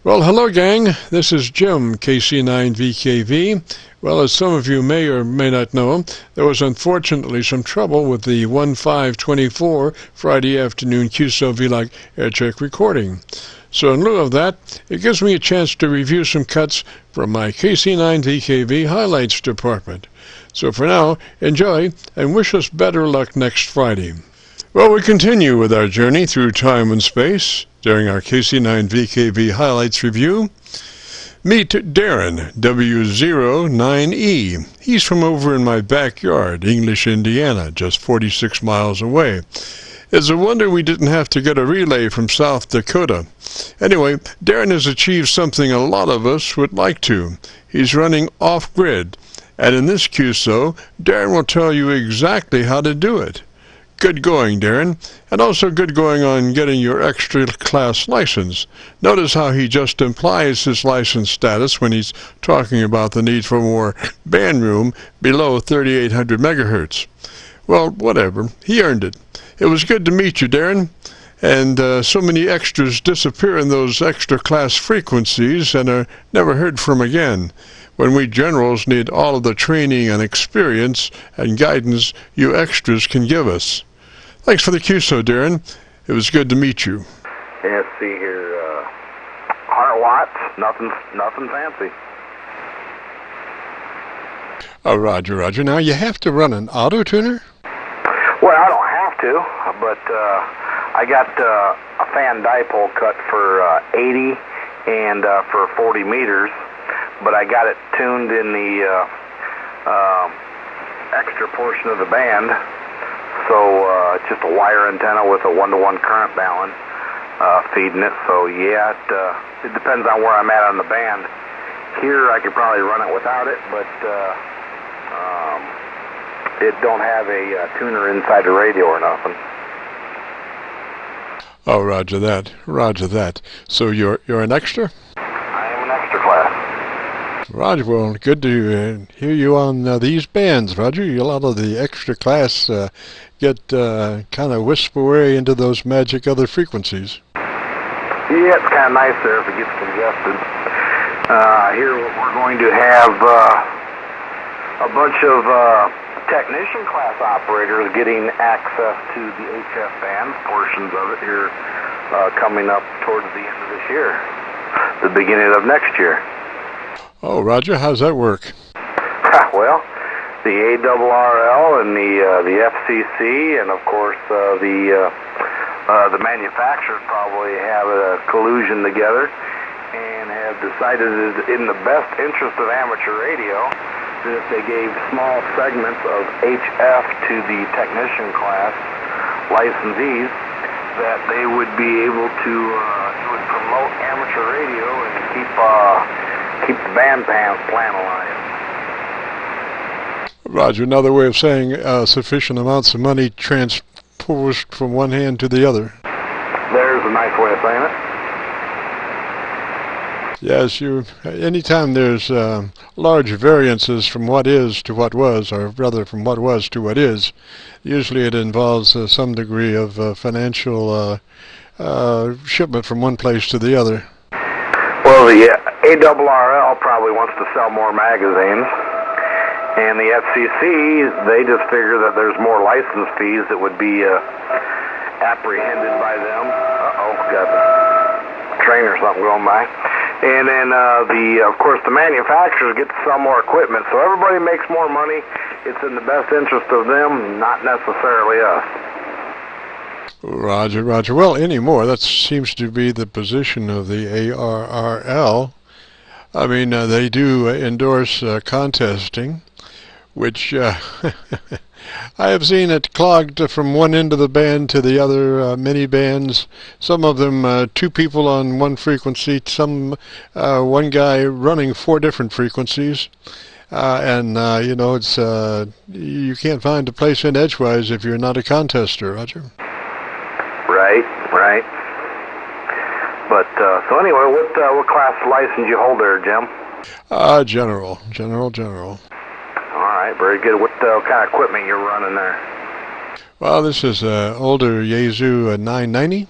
Well, hello gang, this is Jim, KC9VKV. Well, as some of you may or may not know, there was unfortunately some trouble with the 1524 Friday afternoon Qso-Vlog air check recording. So in lieu of that, it gives me a chance to review some cuts from my KC9VKV highlights department. So for now, enjoy and wish us better luck next Friday. Well, we continue with our journey through time and space during our KC9VKV highlights review. Meet Darren, W09E. He's from over in my backyard, English, Indiana, just 46 miles away. It's a wonder we didn't have to get a relay from South Dakota. Anyway, Darren has achieved something a lot of us would like to. He's running off-grid, and in this QSO, Darren will tell you exactly how to do it. Good going, Darren, and also good going on getting your extra class license. Notice how he just implies his license status when he's talking about the need for more band room below 3800 megahertz. Well, whatever. He earned it. It was good to meet you, Darren. And so many extras disappear in those extra class frequencies and are never heard from again, when we generals need all of the training and experience and guidance you extras can give us. Thanks for the QSO, Darren. It was good to meet you. Yeah, let's see here. 100 watts, nothing fancy. Oh, Roger. Now, you have to run an auto tuner? Well, I don't have to, but I got a fan dipole cut for 80 and for 40 meters, but I got it tuned in the extra portion of the band. So it's just a wire antenna with a 1-to-1 current balance feeding it. So yeah, it depends on where I'm at on the band. Here I could probably run it without it, but it don't have a tuner inside the radio or nothing. Oh, roger that. So you're an extra? I am an extra class. Roger, well, good to hear you on these bands, Roger. A lot of the extra class get kind of whisked away into those magic other frequencies. Yeah, it's kind of nice there if it gets congested. Here we're going to have a bunch of technician class operators getting access to the HF band portions of it here coming up towards the end of this year, the beginning of next year. Oh, Roger, how's that work? Well, the ARRL and the FCC and of course the manufacturers probably have a collusion together and have decided it is in the best interest of amateur radio that if they gave small segments of HF to the technician class licensees, that they would be able to would promote amateur radio and keep the band plan alive. Roger, another way of saying sufficient amounts of money transposed from one hand to the other. There's a nice way of saying it. Yes, anytime there's large variances from what is to what was, or rather from what was to what is, usually it involves some degree of financial shipment from one place to the other. Well, the ARRL probably wants to sell more magazines, and the FCC, they just figure that there's more license fees that would be apprehended by them. Got a train or something going by. And then, of course, the manufacturers get to sell more equipment, so everybody makes more money. It's in the best interest of them, not necessarily us. Roger. Well, anymore, that seems to be the position of the ARRL. I mean, they do endorse contesting, which I have seen it clogged from one end of the band to the other, many bands. Some of them, two people on one frequency, some one guy running 4 different frequencies. And it's you can't find a place in edgewise if you're not a contester, Roger. Right. But so anyway, what class license you hold there, Jim? General. All right, very good. What kind of equipment you're running there? Well, this is an older Yaesu 990.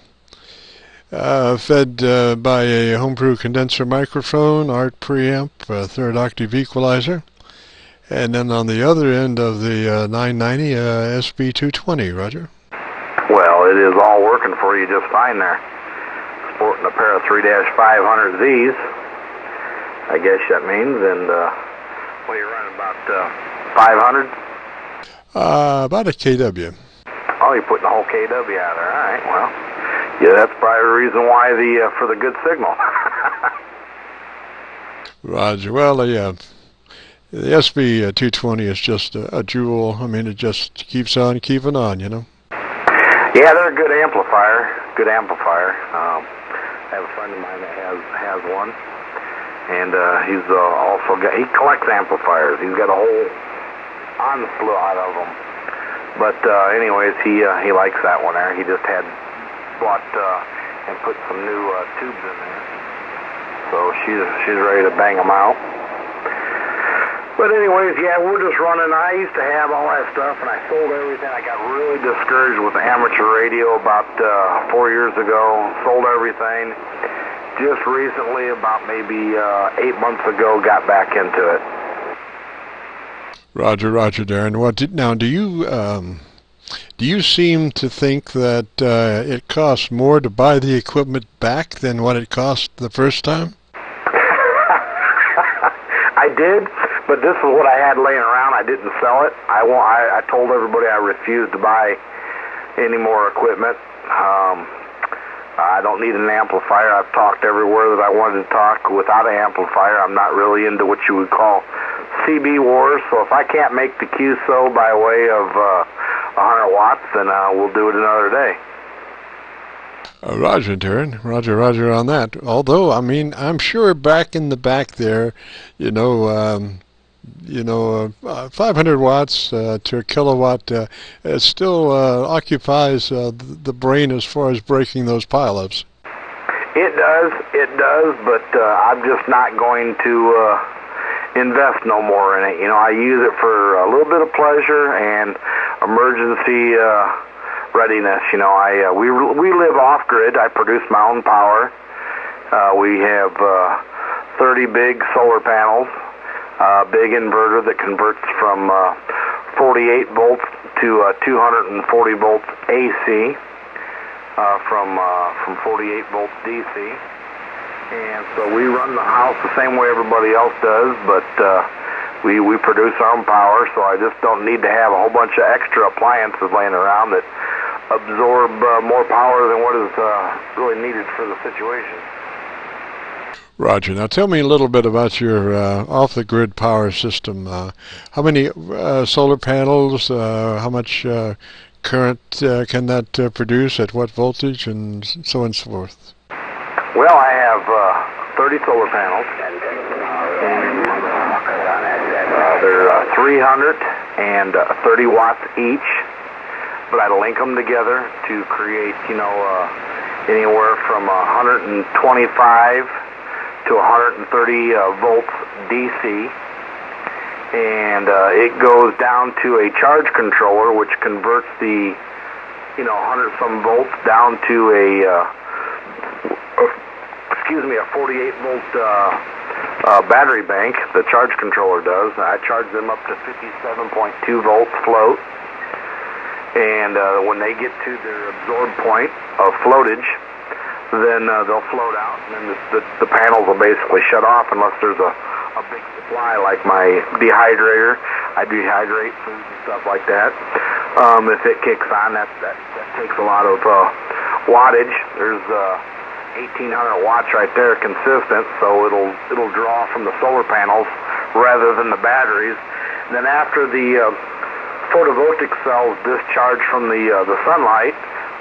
fed by a homebrew condenser microphone, ART preamp, third octave equalizer, and then on the other end of the 990 SB220, Roger. Well, it is all working for you just fine there. Sporting a pair of 3-500Zs, I guess that means, and what are you running, about 500? About a KW. Oh, you're putting the whole KW out there. All right, well, yeah, that's probably the reason why for the good signal. Roger. Well, yeah, the SB220 is just a jewel. I mean, it just keeps on keeping on, you know. Yeah, they're a good amplifier. Good amplifier. I have a friend of mine that has one, and he's he collects amplifiers. He's got a whole onslaught of them. But anyways, he likes that one there. He just had bought and put some new tubes in there, so she's ready to bang them out. But anyways, yeah, we're just running. I used to have all that stuff, and I sold everything. I got really discouraged with amateur radio about 4 years ago. Sold everything. Just recently, about maybe 8 months ago, got back into it. Roger, Darren. Now, do you seem to think that it costs more to buy the equipment back than what it cost the first time? I did. But this is what I had laying around. I didn't sell it. I told everybody I refused to buy any more equipment. I don't need an amplifier. I've talked everywhere that I wanted to talk without an amplifier. I'm not really into what you would call CB wars. So if I can't make the Qso by way of 100 watts, then we'll do it another day. Roger, Darren. Roger on that. Although, I mean, I'm sure back in the back there, 500 watts to a kilowatt it still occupies the brain as far as breaking those pileups. It does, but I'm just not going to invest no more in it. I use it for a little bit of pleasure and emergency readiness. We live off grid. I produce my own power. We have 30 big solar panels. Big inverter that converts from 48 volts to 240 volts AC from 48 volts DC, and so we run the house the same way everybody else does, but we produce our own power, so I just don't need to have a whole bunch of extra appliances laying around that absorb more power than what is really needed for the situation. Roger. Now tell me a little bit about your off-the-grid power system. How many solar panels, how much current can that produce, at what voltage, and so on and so forth? Well, I have 30 solar panels. They're 330 watts each, but I link them together to create, anywhere from 125 to 130 volts DC, and it goes down to a charge controller which converts the 100 some volts down to a 48 volt battery bank. The charge controller does. I charge them up to 57.2 volts float, and when they get to their absorb point of floatage, then they'll float out, and then the panels will basically shut off unless there's a big supply, like my dehydrator. I dehydrate food and stuff like that. If it kicks on, that takes a lot of wattage. There's 1,800 watts right there, consistent, so it'll draw from the solar panels rather than the batteries. And then after the photovoltaic cells discharge from the sunlight,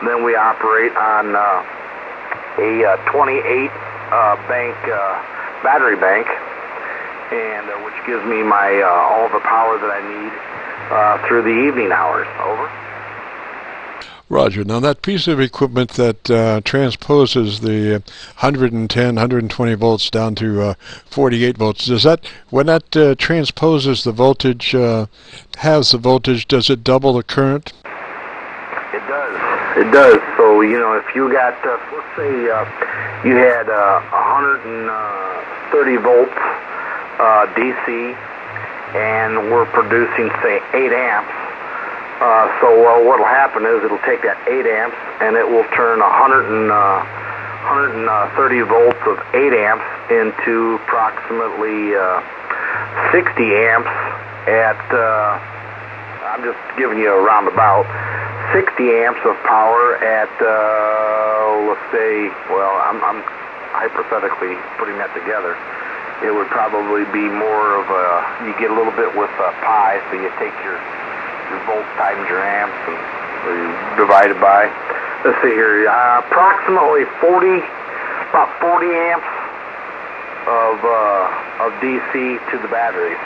then we operate on a 28 battery bank, and which gives me my all the power that I need through the evening hours. Over. Roger. Now that piece of equipment that transposes the 110, 120 volts down to 48 volts, does that, when that transposes the voltage, has the voltage, does it double the current? It does. It does. So, you know, if you got, let's say you had 130 volts DC, and we're producing, say, 8 amps. So what will happen is it'll take that 8 amps and it will turn 130 volts of 8 amps into approximately 60 amps at, I'm just giving you a roundabout, 60 amps of power at, let's say, well, I'm hypothetically putting that together. It would probably be more of a, you get a little bit with pi, so you take your volts times your amps and you divide it by, let's see here, approximately about 40 amps of DC to the batteries.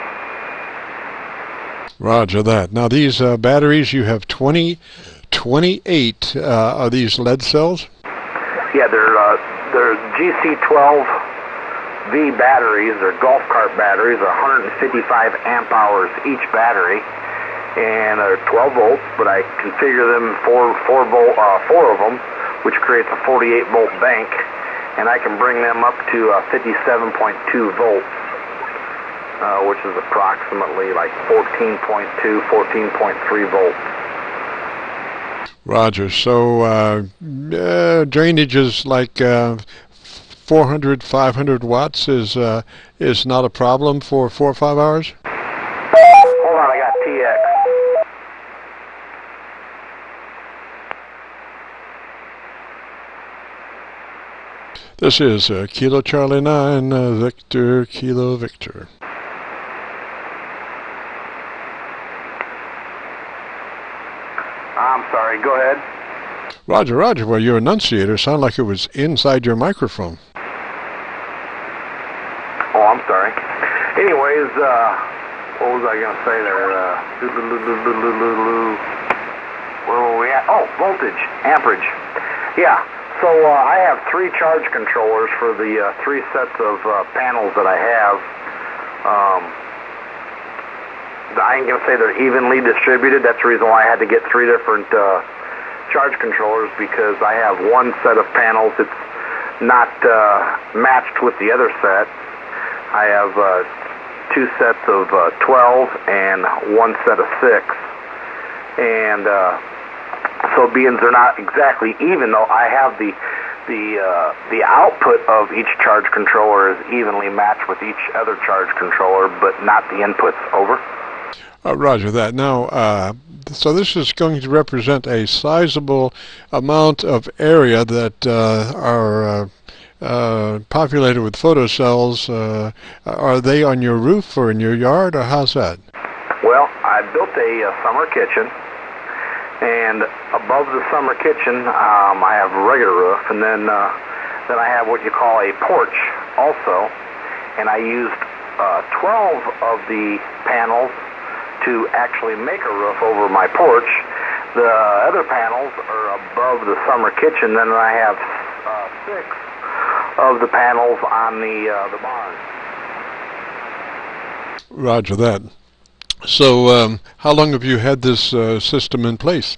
Roger that. Now these batteries, you have 28 are these lead cells? Yeah, they're GC12V batteries, or golf cart batteries, are 155 amp hours each battery, and they're 12 volts, but I configure them four of them, which creates a 48 volt bank, and I can bring them up to 57.2 volts, which is approximately like 14.3 volts. Roger. So drainage is like 400, 500 watts is not a problem for 4 or 5 hours? Hold on, I got TX. This is Kilo Charlie 9, Victor Kilo Victor. I'm sorry, go ahead. Roger, Roger. Well, your enunciator sounded like it was inside your microphone. Oh, I'm sorry. Anyways, what was I going to say there? Where were we at? Oh, voltage, amperage. Yeah, so I have 3 charge controllers for the 3 sets of panels that I have. I ain't going to say they're evenly distributed. That's the reason why I had to get 3 different charge controllers, because I have one set of panels that's not matched with the other set. I have 2 sets of 12 and 1 set of 6. And so being they're not exactly even, though I have the output of each charge controller is evenly matched with each other charge controller, but not the inputs. Over. Roger that. Now, so this is going to represent a sizable amount of area that are populated with photocells. Are they on your roof or in your yard, or how's that? Well, I built a summer kitchen, and above the summer kitchen, I have a regular roof, and then I have what you call a porch also, and I used 12 of the panels to actually make a roof over my porch. The other panels are above the summer kitchen, then I have 6 of the panels on the barn. Roger that. So how long have you had this system in place?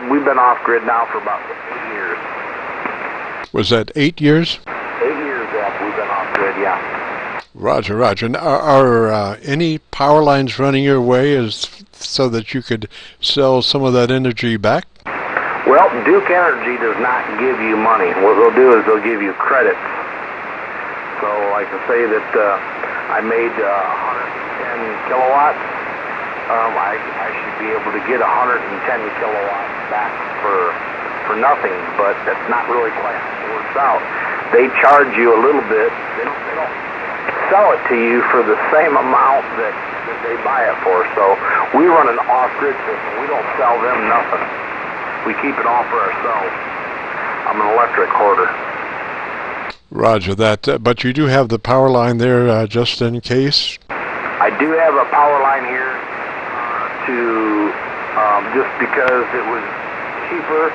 We've been off-grid now for about 8 years. Was that 8 years? 8 years after we've been off-grid, yeah. Roger, Roger. And are any power lines running your way so that you could sell some of that energy back? Well, Duke Energy does not give you money. What they'll do is they'll give you credits. So I can say that I made 110 kilowatts. I should be able to get 110 kilowatts back for nothing, but that's not really quite how it works out. They charge you a little bit. They don't sell it to you for the same amount that they buy it for. So we run an off-grid system. We don't sell them nothing. We keep it all for ourselves. I'm an electric hoarder. Roger that. But you do have the power line there just in case? I do have a power line here to just because it was cheaper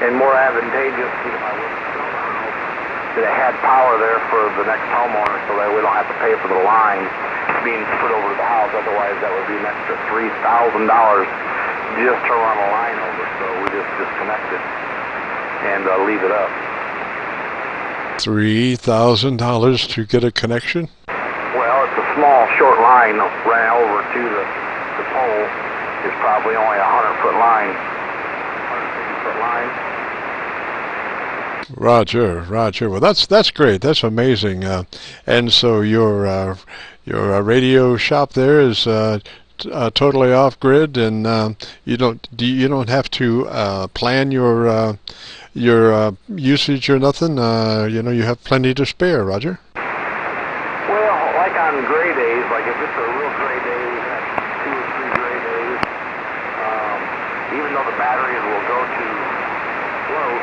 and more advantageous if I was that it had power there for the next homeowner, so that we don't have to pay for the line. being put over to the house. Otherwise, that would be an extra $3,000 just to run a line over. So we just disconnect it and leave it up. $3,000 to get a connection? Well, it's a small, short line ran over to the pole. It's probably only a 100-foot line, 150-foot line. Roger, Roger. Well, that's great. That's amazing. And so your radio shop there is totally off grid, and you don't have to plan your usage or nothing. You have plenty to spare, Roger. Well, like on gray days, like if it's a real gray day, we've had 2 or 3 gray days. Even though the batteries will go to float,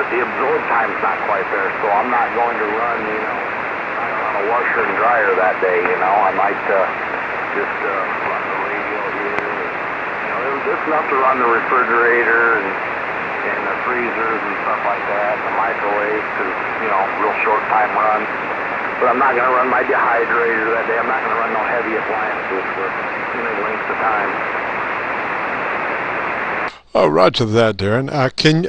the absorb time's not quite there, so I'm not going to run, a washer and dryer that day. I might just run the radio here. There's enough to run the refrigerator and the freezers and stuff like that, and the microwave, because real short time run. But I'm not going to run my dehydrator that day. I'm not going to run no heavy appliances for any length of time. Oh, roger that, Darren.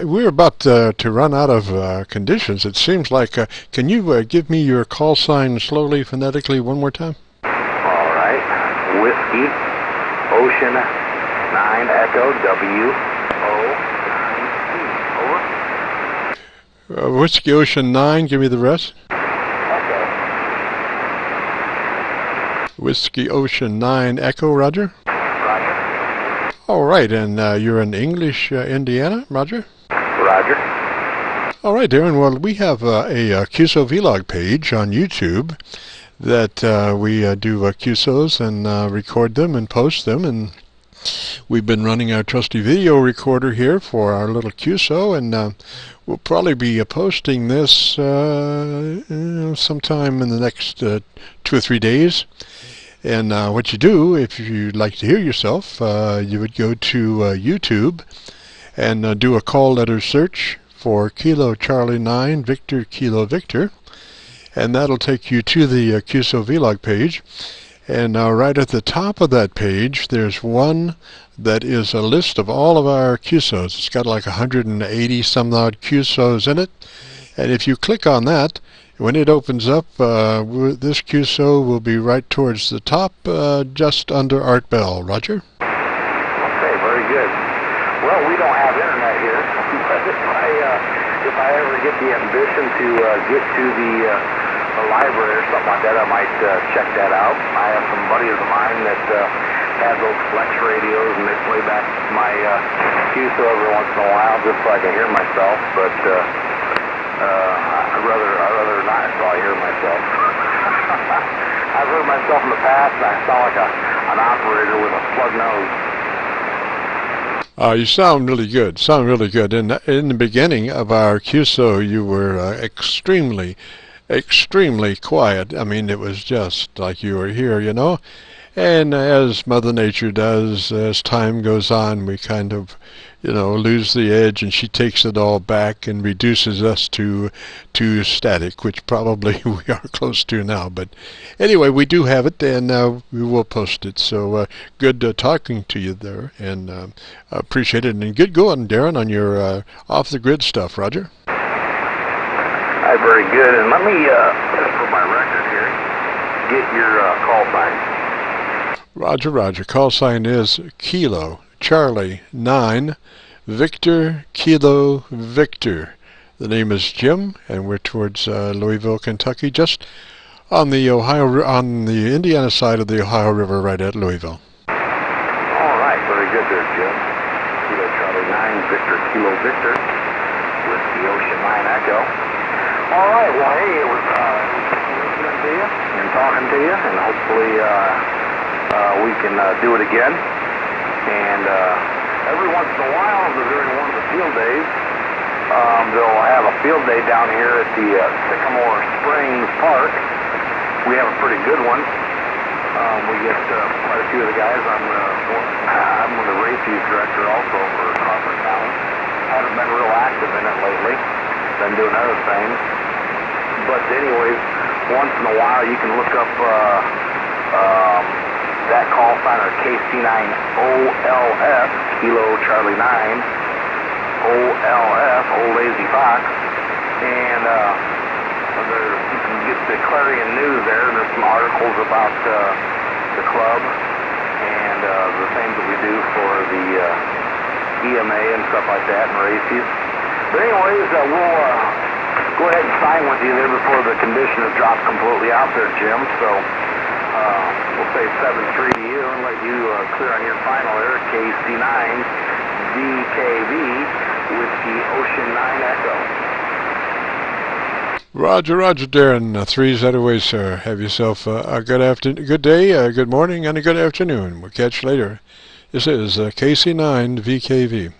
We're about to run out of conditions. It seems like. Can you give me your call sign slowly, phonetically, one more time? All right. Whiskey, Ocean, 9 Echo, W-O-9-C. Over. Whiskey, Ocean, 9. Give me the rest. Echo. Whiskey, Ocean, 9 Echo, Roger. All right, and you're in English, Indiana, Roger? Roger. All right, Darren. Well, we have a Qso-Vlog page on YouTube that we do Qsos and record them and post them, and we've been running our trusty video recorder here for our little Qso, and we'll probably be posting this sometime in the next 2 or 3 days. And what you do, if you'd like to hear yourself, you would go to YouTube and do a call letter search for Kilo Charlie 9 Victor Kilo Victor, and that'll take you to the Qso-Vlog page. And right at the top of that page, there's one that is a list of all of our Qsos. It's got like 180 some odd Qsos in it, and if you click on that, when it opens up, this Qso will be right towards the top, just under Art Bell. Roger? Okay, very good. Well, we don't have internet here, but if I ever get the ambition to get to the library or something like that, I might check that out. I have some buddies of mine that have those flex radios, and they play back my Qso every once in a while just so I can hear myself, but I'd rather not until I hear myself. I've heard myself in the past, and I sound like an operator with a plug nose. You sound really good. Sound really good. In the beginning of our Qso, you were extremely quiet. I mean, it was just like you were here, And as Mother Nature does, as time goes on, we kind of, lose the edge, and she takes it all back and reduces us to static, which probably we are close to now. But anyway, we do have it, and we will post it. So good talking to you there, and appreciate it. And good going, Darren, on your off-the-grid stuff, Roger. All right, very good. And let me, for my record here, get your call sign. Roger, Roger. Call sign is Kilo Charlie 9 Victor Kilo Victor. The name is Jim, and we're towards Louisville, Kentucky, just on the Indiana side of the Ohio River, right at Louisville. All right, very good there, Jim. Kilo Charlie 9 Victor Kilo Victor with the Ocean 9 Echo. All right, well, hey, it was listening to you and talking to you, and hopefully we can do it again. And every once in a while, during one of the field days, they'll have a field day down here at the Sycamore Springs Park. We have a pretty good one. We get quite a few of the guys. I'm the race use director also for Crawford County. Haven't been real active in it lately. Been doing other things. But anyways, once in a while you can look up That call sign are KC9OLF, Kilo Charlie 9, OLF, Old Lazy Fox, and you can get the Clarion News there. There's some articles about the club and the things that we do for the EMA and stuff like that and races. But anyways, we'll go ahead and sign with you there before the condition has dropped completely out there, Jim. So we'll say 7-3 to you and let you clear on your final there, KC9VKV with the Ocean 9 Echo. Roger, Roger, Darren. 3's that away, sir. Have yourself a good day, a good morning, and a good afternoon. We'll catch you later. This is KC9VKV.